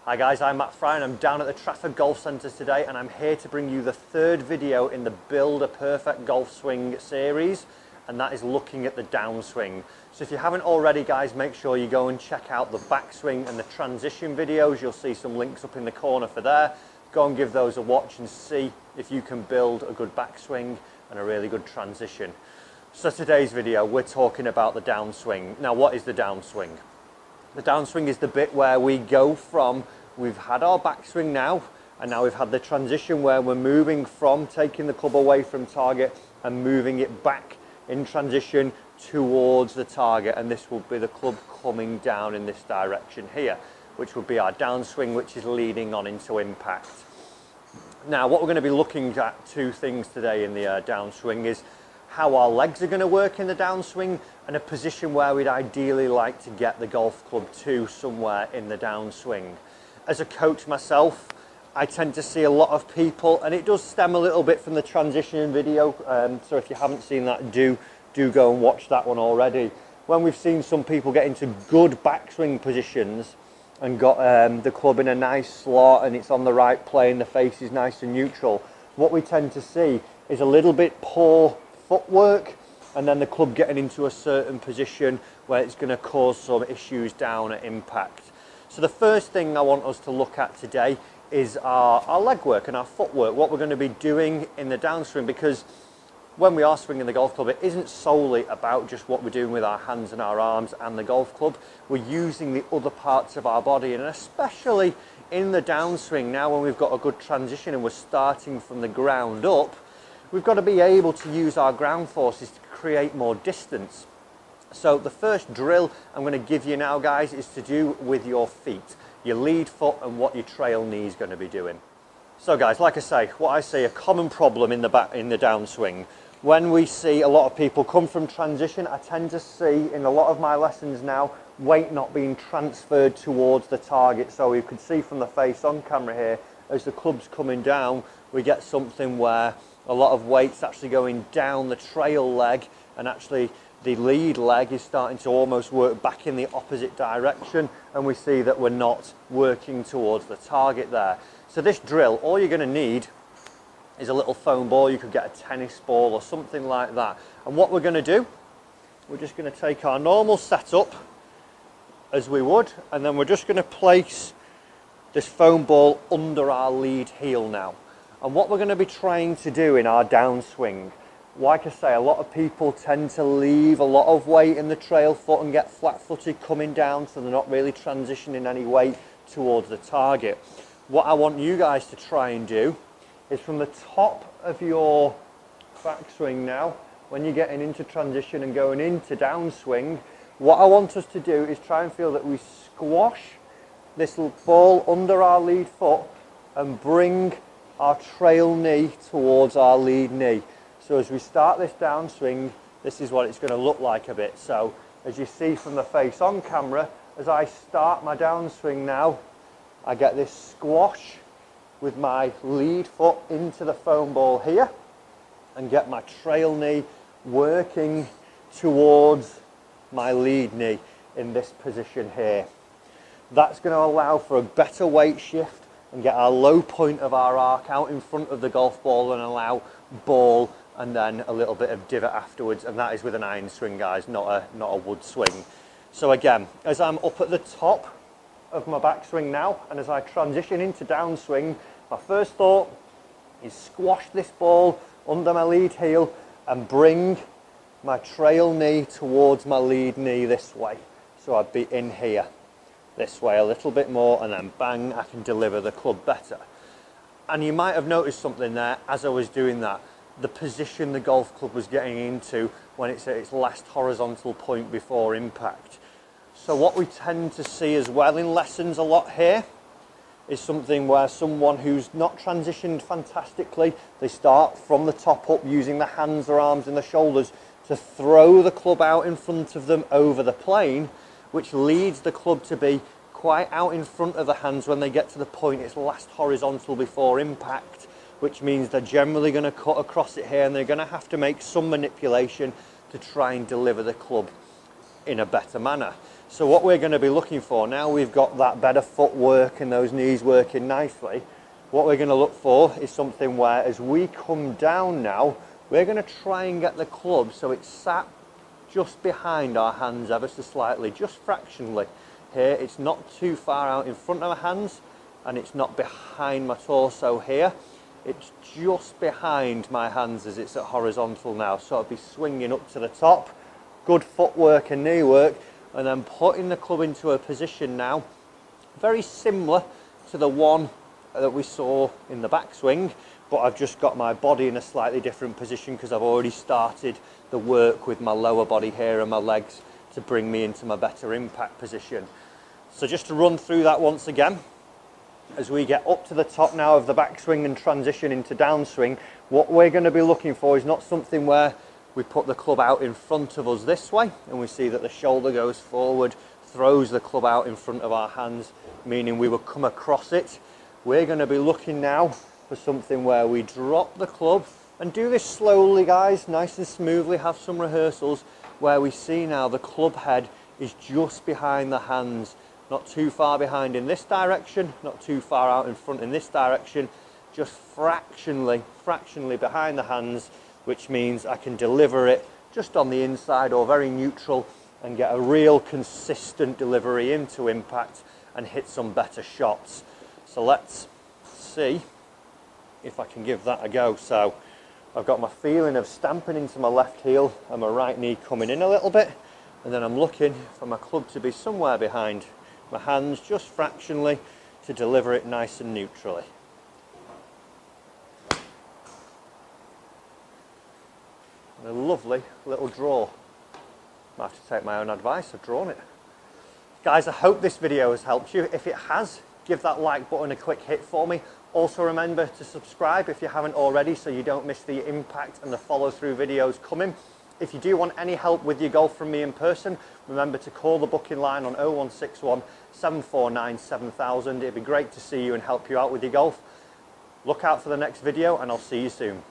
Hi guys, I'm Matt Fry and I'm down at the Trafford Golf Centre today, and I'm here to bring you the third video in the Build a Perfect Golf Swing series, and that is looking at the downswing. So if you haven't already guys, make sure you go and check out the backswing and the transition videos. You'll see some links up in the corner for there. Go and give those a watch and see if you can build a good backswing and a really good transition. So today's video, we're talking about the downswing. Now what is the downswing? The downswing is the bit where we go from, we've had our backswing now, and now we've had the transition where we're moving from taking the club away from target and moving it back in transition towards the target, and this will be the club coming down in this direction here, which will be our downswing, which is leading on into impact. Now what we're going to be looking at, two things today in the downswing, is how our legs are going to work in the downswing and a position where we'd ideally like to get the golf club to somewhere in the downswing. As a coach myself, I tend to see a lot of people, and it does stem a little bit from the transition video, so if you haven't seen that, do go and watch that one already. When we've seen some people get into good backswing positions and got the club in a nice slot and it's on the right plane, the face is nice and neutral, what we tend to see is a little bit poor footwork, and then the club getting into a certain position where it's going to cause some issues down at impact. So the first thing I want us to look at today is our leg work and our footwork, what we're going to be doing in the downswing, because when we are swinging the golf club, it isn't solely about just what we're doing with our hands and our arms and the golf club. We're using the other parts of our body, and especially in the downswing now when we've got a good transition and we're starting from the ground up, we've got to be able to use our ground forces to create more distance. So the first drill I'm going to give you now guys is to do with your feet, your lead foot and what your trail knee is going to be doing. So guys, like I say, what I see a common problem in the downswing, when we see a lot of people come from transition, I tend to see in a lot of my lessons now weight not being transferred towards the target. So you can see from the face on camera here, as the club's coming down, we get something where a lot of weight's actually going down the trail leg, and actually the lead leg is starting to almost work back in the opposite direction, and we see that we're not working towards the target there. So this drill, all you're going to need is a little foam ball. You could get a tennis ball or something like that, and what we're going to do, we're just going to take our normal setup as we would, and then we're just going to place this foam ball under our lead heel now. And what we're going to be trying to do in our downswing, like I say, a lot of people tend to leave a lot of weight in the trail foot and get flat-footed coming down, so they're not really transitioning any weight towards the target. What I want you guys to try and do is from the top of your backswing now, when you're getting into transition and going into downswing, what I want us to do is try and feel that we squash this ball under our lead foot and bring our trail knee towards our lead knee. So as we start this downswing, this is what it's going to look like a bit. So as you see from the face on camera, as I start my downswing now, I get this squash with my lead foot into the foam ball here and get my trail knee working towards my lead knee in this position here. That's going to allow for a better weight shift and get our low point of our arc out in front of the golf ball and allow ball and then a little bit of divot afterwards, and that is with an iron swing guys, not a wood swing. So again, as I'm up at the top of my backswing now, and as I transition into downswing, my first thought is squash this ball under my lead heel and bring my trail knee towards my lead knee this way. So I'd be in here this way a little bit more, and then bang, I can deliver the club better. And you might have noticed something there as I was doing that, the position the golf club was getting into when it's at its last horizontal point before impact. So what we tend to see as well in lessons a lot here is something where someone who's not transitioned fantastically, they start from the top up using the hands, their arms and the shoulders to throw the club out in front of them over the plane, which leads the club to be quite out in front of the hands when they get to the point it's last horizontal before impact, which means they're generally going to cut across it here and they're going to have to make some manipulation to try and deliver the club in a better manner. So what we're going to be looking for, now we've got that better footwork and those knees working nicely, what we're going to look for is something where as we come down now, we're going to try and get the club so it's sat just behind our hands ever so slightly, just fractionally. Here, it's not too far out in front of my hands and it's not behind my torso here. It's just behind my hands as it's at horizontal now. So I'll be swinging up to the top, good footwork and knee work, and then putting the club into a position now very similar to the one that we saw in the backswing, but I've just got my body in a slightly different position because I've already started the work with my lower body here and my legs to bring me into my better impact position. So just to run through that once again, as we get up to the top now of the backswing and transition into downswing, what we're going to be looking for is not something where we put the club out in front of us this way and we see that the shoulder goes forward, throws the club out in front of our hands, meaning we will come across it. We're going to be looking now for something where we drop the club and do this slowly, guys, nice and smoothly, have some rehearsals where we see now the club head is just behind the hands, not too far behind in this direction, not too far out in front in this direction, just fractionally behind the hands, which means I can deliver it just on the inside or very neutral and get a real consistent delivery into impact and hit some better shots. So let's see if I can give that a go. So I've got my feeling of stamping into my left heel and my right knee coming in a little bit, and then I'm looking for my club to be somewhere behind my hands, just fractionally, to deliver it nice and neutrally. And a lovely little draw. I have to take my own advice, I've drawn it. Guys, I hope this video has helped you. If it has, give that like button a quick hit for me. Also remember to subscribe if you haven't already so you don't miss the impact and the follow through videos coming. If you do want any help with your golf from me in person, remember to call the booking line on 0161 749 7000. It'd be great to see you and help you out with your golf. Look out for the next video and I'll see you soon.